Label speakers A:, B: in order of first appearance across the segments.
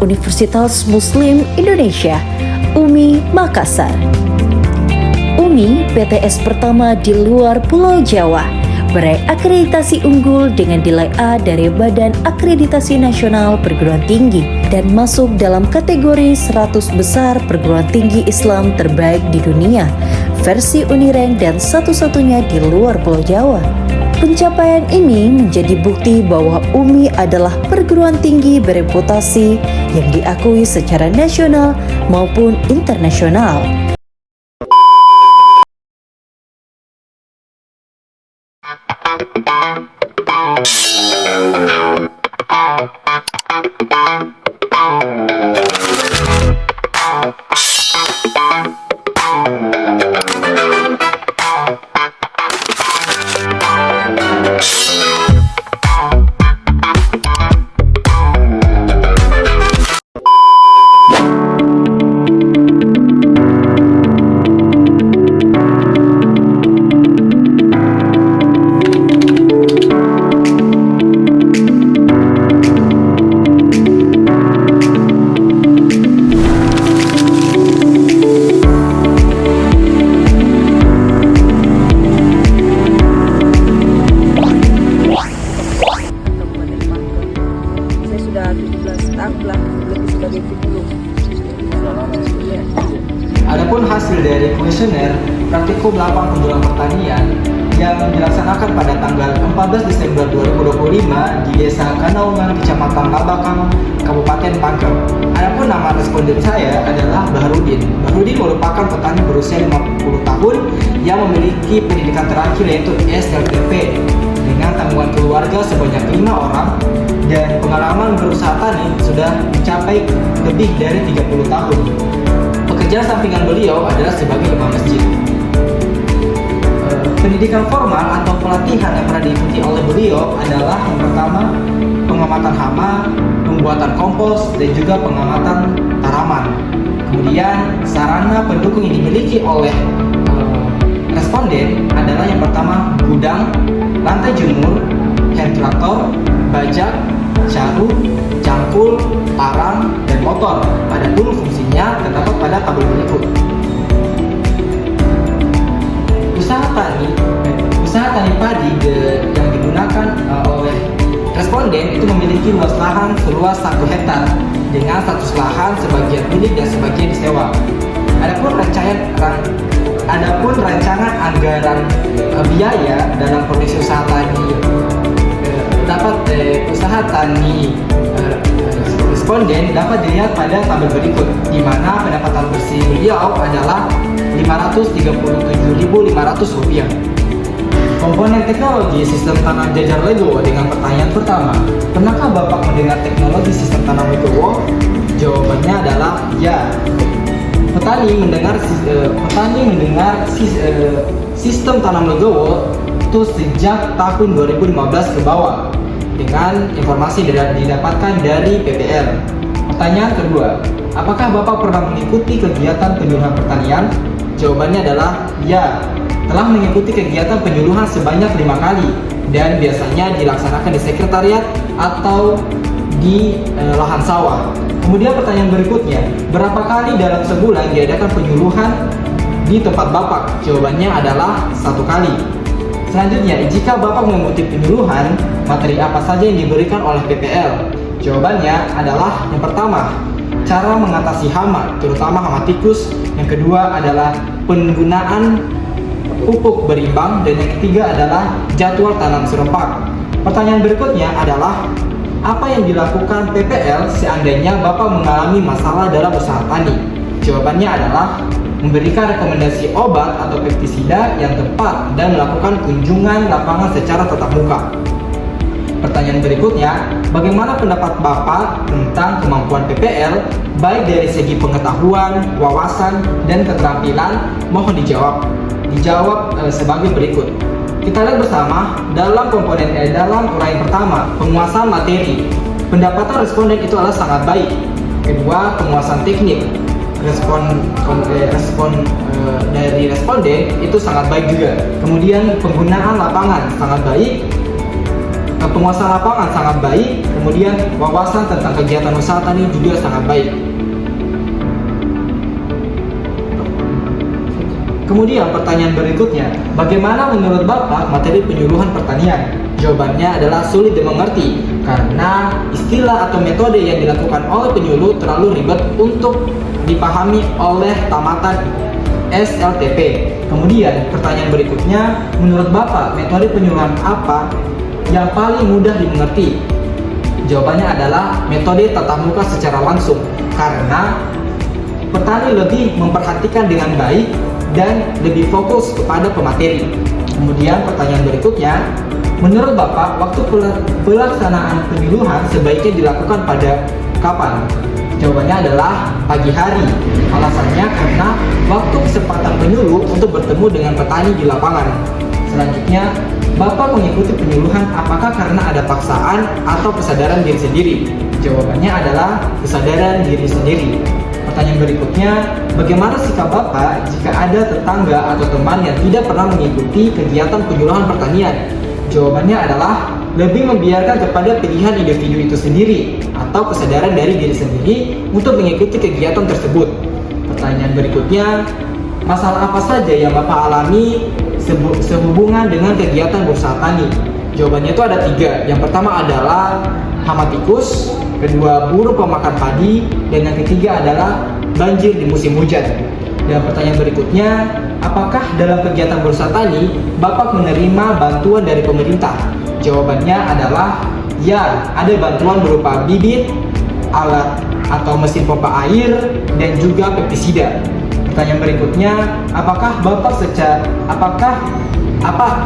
A: Universitas Muslim Indonesia, UMI Makassar. UMI PTS pertama di luar Pulau Jawa, meraih akreditasi unggul dengan nilai A dari Badan Akreditasi Nasional Perguruan Tinggi dan masuk dalam kategori 100 besar perguruan tinggi Islam terbaik di dunia, versi Unirank dan satu-satunya di luar Pulau Jawa. Pencapaian ini menjadi bukti bahwa UMI adalah perguruan tinggi bereputasi yang diakui secara nasional maupun internasional.
B: Adapun hasil dari kuesioner praktikum lapang penjualan pertanian yang dilaksanakan pada tanggal 14 Desember 2025 di Desa Kanaungan, Kecamatan Labakang, Kabupaten Pangkep. Adapun nama responden saya adalah Bahrudin. Bahrudin merupakan petani berusia 50 tahun yang memiliki pendidikan terakhir yaitu SLTP dengan tanggungan keluarga sebanyak 5 orang dan pengalaman berusaha tani sudah mencapai lebih dari 30 tahun. Pekerjaan sampingan beliau adalah sebagai imam masjid. Pendidikan formal atau pelatihan yang pernah diikuti oleh beliau adalah yang pertama pengamatan hama, pembuatan kompos, dan juga pengamatan tanaman. Kemudian sarana pendukung yang dimiliki oleh responden adalah yang pertama gudang, lantai jemur, ventilator, bajak, carut, cangkul, parang, dan motor. Adapun fungsinya terdapat pada tabel berikut. Usaha tani padi yang digunakan oleh responden itu memiliki luas lahan seluas 1 hektar dengan status lahan sebagian milik dan sebagian disewa. Adapun rancangan anggaran biaya dalam produksi usaha tani responden dapat dilihat pada tabel berikut, di mana pendapatan bersih beliau adalah Rp537.500. Komponen teknologi sistem tanam jajar Lego dengan pertanyaan pertama, pernahkah Bapak mendengar teknologi sistem tanam Lego? Jawabannya adalah ya. Petani mendengar sistem tanam Lego itu sejak tahun 2015 ke bawah dengan informasi didapatkan dari PPL. Pertanyaan kedua, apakah Bapak pernah mengikuti kegiatan penyuluhan pertanian? Jawabannya adalah ya, telah mengikuti kegiatan penyuluhan sebanyak 5 kali dan biasanya dilaksanakan di sekretariat atau di lahan sawah. Kemudian pertanyaan berikutnya, berapa kali dalam sebulan diadakan penyuluhan di tempat Bapak? Jawabannya adalah 1 kali. Selanjutnya, jika Bapak mengikuti penyuluhan, materi apa saja yang diberikan oleh PPL? Jawabannya adalah yang pertama, cara mengatasi hama, terutama hama tikus. Yang kedua adalah penggunaan pupuk berimbang, dan yang ketiga adalah jadwal tanam serempak. Pertanyaan berikutnya adalah, apa yang dilakukan PPL seandainya Bapak mengalami masalah dalam usaha tani? Jawabannya adalah memberikan rekomendasi obat atau pestisida yang tepat dan melakukan kunjungan lapangan secara tatap muka. Pertanyaan berikutnya, bagaimana pendapat Bapak tentang kemampuan PPL baik dari segi pengetahuan, wawasan, dan keterampilan? Mohon dijawab. Sebagai berikut. Kita lihat bersama dalam dalam uraian pertama, penguasaan materi. Pendapatan responden itu adalah sangat baik. Kedua, penguasaan teknik. Respon dari responden itu sangat baik juga. Kemudian penggunaan lapangan sangat baik. Penguasaan lapangan sangat baik. kemudian wawasan tentang kegiatan usaha tani juga sangat baik. Kemudian pertanyaan berikutnya, bagaimana menurut Bapak materi penyuluhan pertanian? Jawabannya adalah sulit dimengerti karena istilah atau metode yang dilakukan oleh penyuluh terlalu ribet untuk dipahami oleh tamatan SLTP. Kemudian pertanyaan berikutnya, menurut Bapak metode penyuluhan apa yang paling mudah dimengerti? Jawabannya adalah metode tatap muka secara langsung karena petani lebih memperhatikan dengan baik dan lebih fokus kepada pemateri. Kemudian pertanyaan berikutnya, menurut Bapak waktu pelaksanaan penyuluhan sebaiknya dilakukan pada kapan? Jawabannya adalah pagi hari. Alasannya karena waktu kesempatan penyuluh untuk bertemu dengan petani di lapangan. Selanjutnya, Bapak mengikuti penyuluhan apakah karena ada paksaan atau kesadaran diri sendiri? Jawabannya adalah kesadaran diri sendiri. Pertanyaan berikutnya, bagaimana sikap Bapak jika ada tetangga atau teman yang tidak pernah mengikuti kegiatan penyuluhan pertanian? Jawabannya adalah lebih membiarkan kepada pilihan individu itu sendiri atau kesadaran dari diri sendiri untuk mengikuti kegiatan tersebut. Pertanyaan berikutnya, masalah apa saja yang Bapak alami sehubungan dengan kegiatan berusaha tani? Jawabannya itu ada 3. Yang pertama adalah hama tikus, kedua burung pemakan padi, dan yang ketiga adalah banjir di musim hujan. Dan pertanyaan berikutnya, apakah dalam kegiatan berusaha tani Bapak menerima bantuan dari pemerintah? Jawabannya adalah ya, ada bantuan berupa bibit, alat atau mesin pompa air, dan juga pestisida. Pertanyaan berikutnya, apa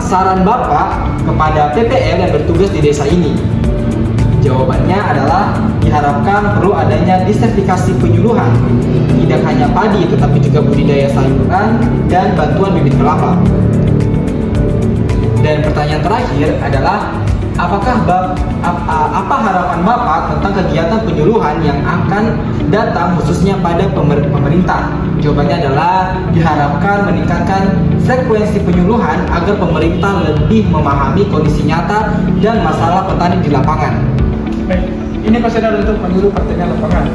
B: saran Bapak kepada PPL yang bertugas di desa ini? Jawabannya adalah diharapkan perlu adanya disertifikasi penyuluhan, tidak hanya padi tetapi juga budidaya sayuran dan bantuan bibit kelapa. Dan pertanyaan terakhir adalah apa harapan Bapak tentang kegiatan penyuluhan yang akan datang khususnya pada pemerintah? Jawabannya adalah diharapkan meningkatkan frekuensi penyuluhan agar pemerintah lebih memahami kondisi nyata dan masalah petani di lapangan.
C: Baik, ini pesanan untuk penyuluh pertanian lapangan.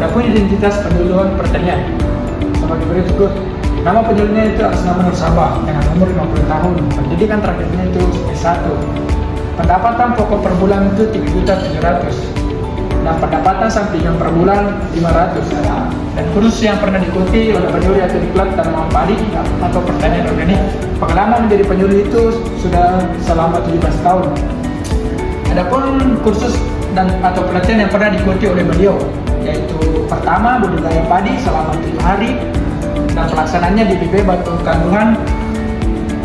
C: Adapun identitas penyuluhan pertanian sebagai berikut. Nama penyuluhnya itu atas nama Nur Sabah dengan umur 50 tahun. Pendidikan terakhirnya itu S1. Pendapatan pokok per bulan itu 3.700.000 dan pendapatan sampingan per bulan 500. Dan kursus yang pernah diikuti oleh penyuluh atau diklat tanaman padi atau pertanian organik. Pengalaman menjadi penyuluh itu sudah selama 17 tahun. Adapun kursus dan atau pelatihan yang pernah diikuti oleh beliau, yaitu pertama budidaya padi selama 7 hari dan pelaksanaannya di BB Batu Kandungan,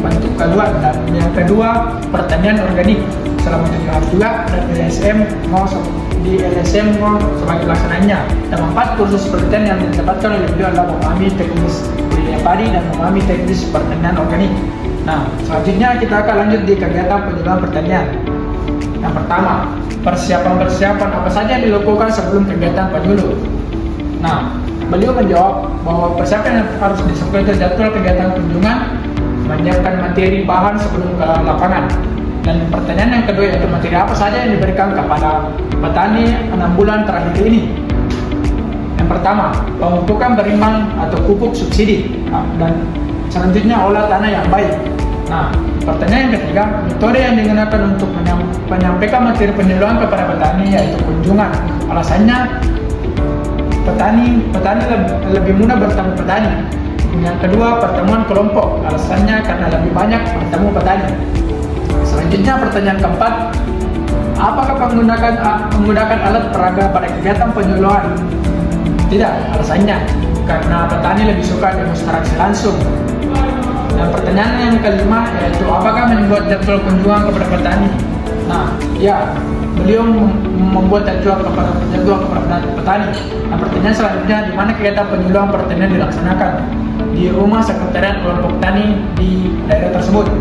C: dan yang kedua pertanian organik selama 7 hari juga, dan di LSM sebagai pelaksanaannya. Dan 4 kursus pelatihan yang didapatkan oleh beliau adalah memahami teknis budidaya padi dan memahami teknis pertanian organik. Nah, selanjutnya kita akan lanjut di kegiatan penyuluhan pertanian. Yang pertama, persiapan apa saja yang dilakukan sebelum kegiatan penyuluh. Nah, beliau menjawab bahwa persiapan yang harus dilakukan itu jadwal kegiatan kunjungan, menyiapkan materi bahan sebelum ke lapangan. Dan pertanyaan yang kedua yaitu materi apa saja yang diberikan kepada petani 6 bulan terakhir ini. Yang pertama, pemupukan berimbang atau pupuk subsidi, dan selanjutnya olah tanah yang baik. Nah, pertanyaan yang ketiga, metode yang digunakan untuk menyampaikan materi penyuluhan kepada petani yaitu kunjungan. Alasannya, petani lebih mudah bertemu petani. Yang kedua, pertemuan kelompok. Alasannya karena lebih banyak bertemu petani. Selanjutnya, pertanyaan keempat, apakah menggunakan alat peraga pada kegiatan penyuluhan? Tidak, alasannya karena petani lebih suka demonstrasi langsung. Dan pertanyaan yang kelima yaitu apakah membuat jadwal kunjungan kepada petani? Nah, ya, beliau membuat jadwal kepada petani. Nah, pertanyaan selanjutnya, di mana kegiatan penyuluhan pertanian dilaksanakan? Di rumah sekretariat kelompok tani di daerah tersebut.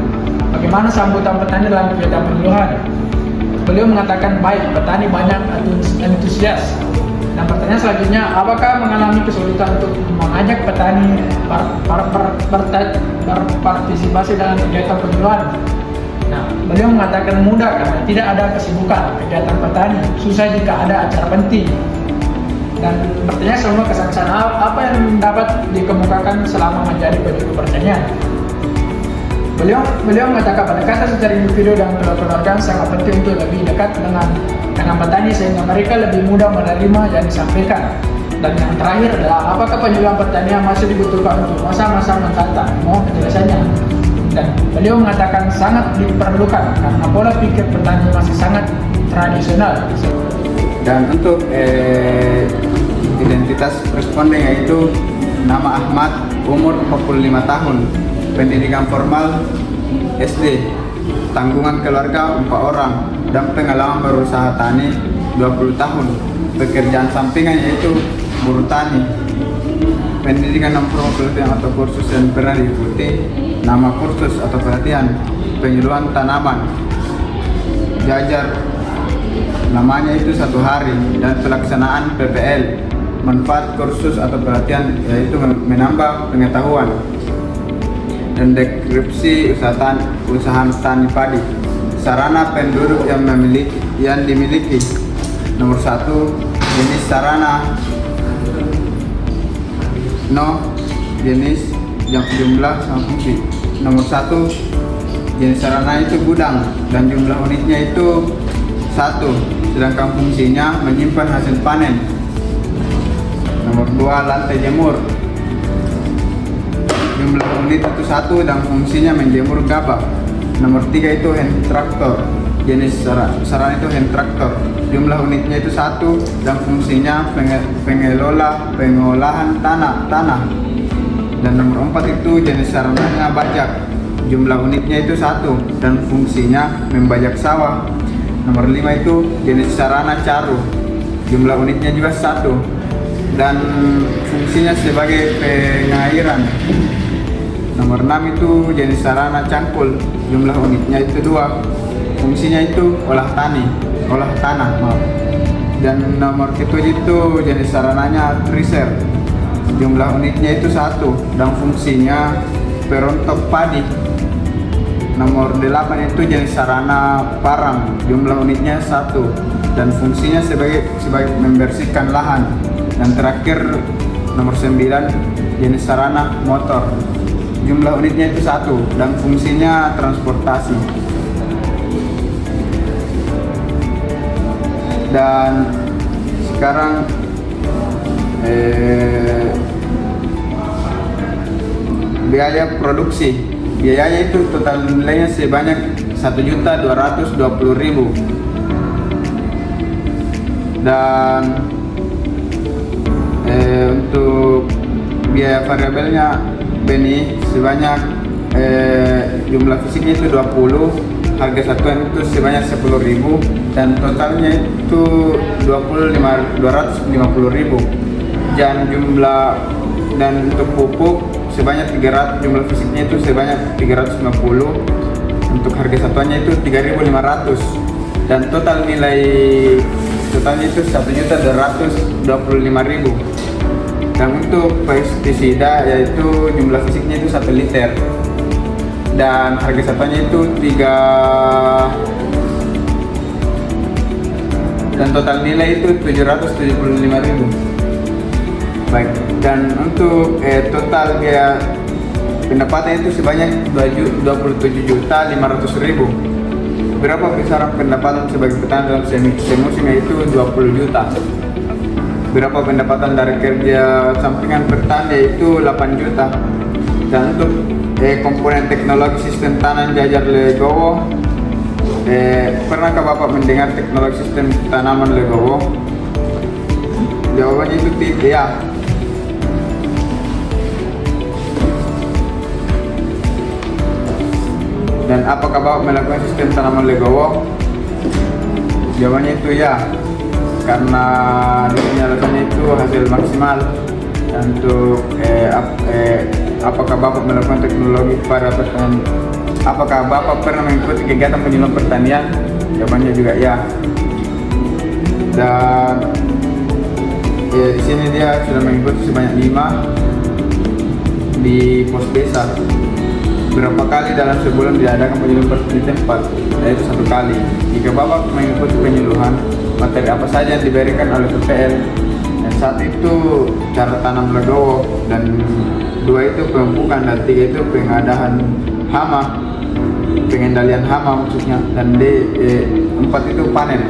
C: Bagaimana sambutan petani dalam kegiatan penyuluhan? Beliau mengatakan baik, petani banyak antusias. Dan pertanyaan selanjutnya, apakah mengalami kesulitan untuk mengajak petani berpartisipasi dalam kegiatan penyuluhan? Nah, beliau mengatakan mudah karena tidak ada kesibukan kegiatan petani, susah jika ada acara penting. Dan pertanyaan semua kesan-kesan apa yang dapat dikemukakan selama menjadi penyuluh pertanian. Beliau mengatakan pendekatan secara individu dan keluarga sangat penting untuk lebih dekat dengan petani sehingga mereka lebih mudah menerima yang disampaikan. Dan yang terakhir adalah apakah penyuluhan pertanian masih dibutuhkan untuk masa-masa mendatang? Mohon penjelasannya. Dan beliau mengatakan sangat diperlukan karena pola pikir petani masih sangat tradisional.
D: Dan untuk identitas responden yaitu nama Ahmad, umur 45 tahun, pendidikan formal SD, tanggungan keluarga 4 orang, dan pengalaman berusaha tani 20 tahun. Pekerjaan sampingan yaitu buruh tani. Pendidikan dan program pelatihan atau kursus yang pernah diikuti, nama kursus atau pelatihan penyuluhan tanaman. Jajar namanya itu 1 hari, dan pelaksanaan PPL. Manfaat kursus atau pelatihan yaitu menambah pengetahuan. Dan deskripsi usaha tani padi. Sarana penduduk yang dimiliki. Nomor 1, jenis sarana. Jenis jumlah sama fungsi. Nomor 1, jenis sarana itu gudang dan jumlah unitnya itu 1, sedangkan fungsinya menyimpan hasil panen. Nomor 2, lantai jemur. Jumlah unit itu 1 dan fungsinya menjemur gabah. Nomor 3 itu hand traktor. Jenis sarana itu hand traktor. Jumlah unitnya itu 1 dan fungsinya pengolahan tanah. Dan nomor 4 itu jenis sarananya bajak. Jumlah unitnya itu 1 dan fungsinya membajak sawah. Nomor 5 itu jenis sarana caru. Jumlah unitnya juga 1 dan fungsinya sebagai pengairan. Nomor 6 itu jenis sarana cangkul. Jumlah unitnya itu 2. Fungsinya itu olah tanah. Dan nomor 7 itu jenis sarananya tracer. Jumlah unitnya itu 1 dan fungsinya perontok padi. Nomor 8 itu jenis sarana parang. Jumlah unitnya 1 dan fungsinya sebagai membersihkan lahan. Dan terakhir nomor 9 jenis sarana motor. Jumlah unitnya itu 1 dan fungsinya transportasi. Dan sekarang biaya produksi. Biayanya itu total nilainya sebanyak 1.220.000. Dan untuk biaya variabelnya benih sebanyak jumlah fisiknya itu 20, harga satuan itu sebanyak 10.000 dan totalnya itu 250.000. Dan untuk pupuk sebanyak 300, jumlah fisiknya itu sebanyak 350. Untuk harga satuannya itu 3.500 dan totalnya itu 1.225.000. Dan untuk pestisida yaitu jumlah fisiknya itu 1 liter dan harga satuannya itu 3 dan total nilai itu 775.000. Baik, dan untuk total biaya pendapatan itu sebanyak 27.500.000. Berapa besaran pendapatan sebagai petani dalam semusim yaitu 20 juta. Berapa pendapatan dari kerja sampingan petani yaitu 8 juta. Dan untuk komponen teknologi sistem tanam Jajar Legowo, pernahkah Bapak mendengar teknologi sistem tanaman Legowo? Jawabannya itu tidak. Dan apakah Bapak melakukan sistem tanaman Legowo? Jawabannya itu ya, karena alasannya itu hasil maksimal. Dan untuk apakah Bapak melakukan teknologi pada pertanian? Apakah Bapak pernah mengikuti kegiatan penyuluhan pertanian? Jawabannya juga ya. Dan di sini dia sudah mengikuti sebanyak 5 di pos desa. berapa kali dalam sebulan diadakan penyuluhan di tempat, yaitu 1 kali. Jika Bapak mengikuti penyuluhan, materi apa saja yang diberikan oleh PPL. Dan saat itu cara tanam legowo, dan 2 itu pemupukan, dan 3 itu pengadaan hama, pengendalian hama maksudnya, dan 4 itu panen.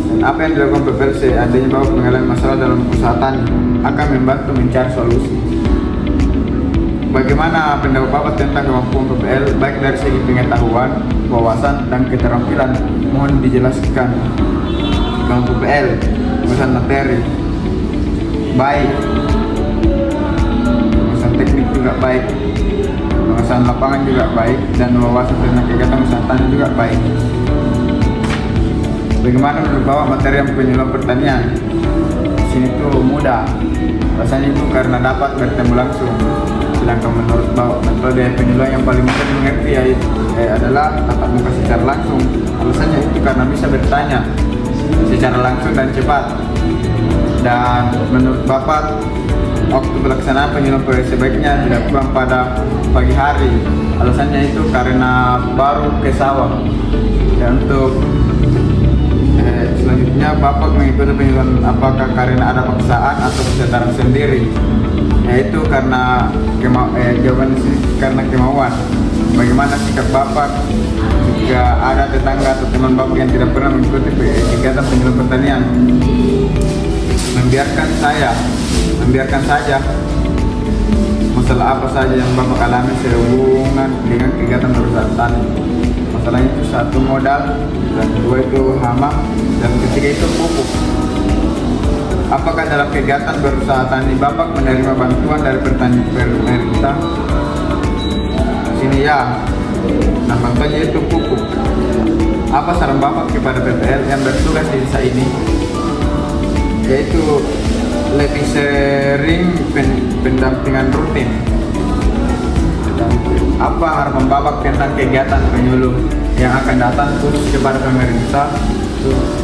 D: Dan apa yang dilakukan PPL seandainya Bapak mengalami masalah dalam usaha tani akan membantu mencari solusi. Bagaimana pendapat Bapak tentang kemampuan PPL baik dari segi pengetahuan, wawasan, dan keterampilan? Mohon dijelaskan. Kemampuan PPL, penguasaan materi baik, penguasaan teknik juga baik, penguasaan lapangan juga baik, dan wawasan tentang kegiatan usaha tani juga baik. Bagaimana menurut Bapak materi yang penyuluhan pertanian? Sini tuh mudah, rasanya itu karena dapat bertemu langsung. Sedangkan menurut Bapak metode penyuluhan yang paling mudah dimengerti adalah tatap muka secara langsung. Alasannya itu karena bisa bertanya secara langsung dan cepat. Dan menurut Bapak, waktu pelaksanaan penyuluhan sebaiknya dilakukan pada pagi hari. Alasannya itu karena baru ke sawah. Dan untuk selanjutnya, Bapak mengikuti penyuluhan apakah karena ada paksaan atau kesadaran sendiri? Yaitu karena jawaban di sini karena kemauan. Bagaimana sikap Bapak jika ada tetangga atau teman Bapak yang tidak pernah mengikuti kegiatan penyuluhan pertanian? Membiarkan saja masalah apa saja yang Bapak alami sehubungan dengan kegiatan berusaha tani. Masalahnya itu 1 modal, dan 2 itu hama, dan 3 itu pupuk. Apakah dalam kegiatan berusaha tani Bapak menerima bantuan dari pemerintah? Sini ya. Nah, bantuannya itu pupuk. Apa saran Bapak kepada PPL yang bertugas di desa ini? Yaitu lebih sering pendampingan rutin. Dan apa harapan Bapak tentang kegiatan penyuluh yang akan datang khusus kepada pemerintah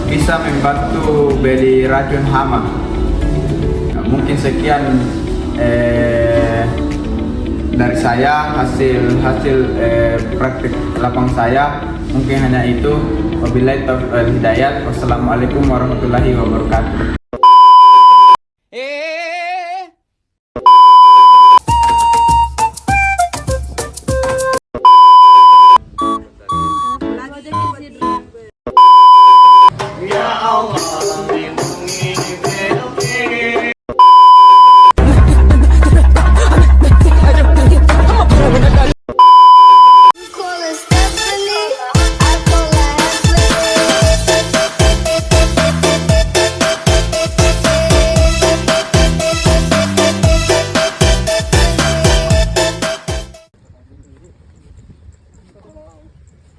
D: bisa membantu beli racun hama? Mungkin sekian dari saya hasil praktik lapang saya. Mungkin hanya itu. Wabillahi taufiq wal hidayah. Wassalamualaikum warahmatullahi wabarakatuh.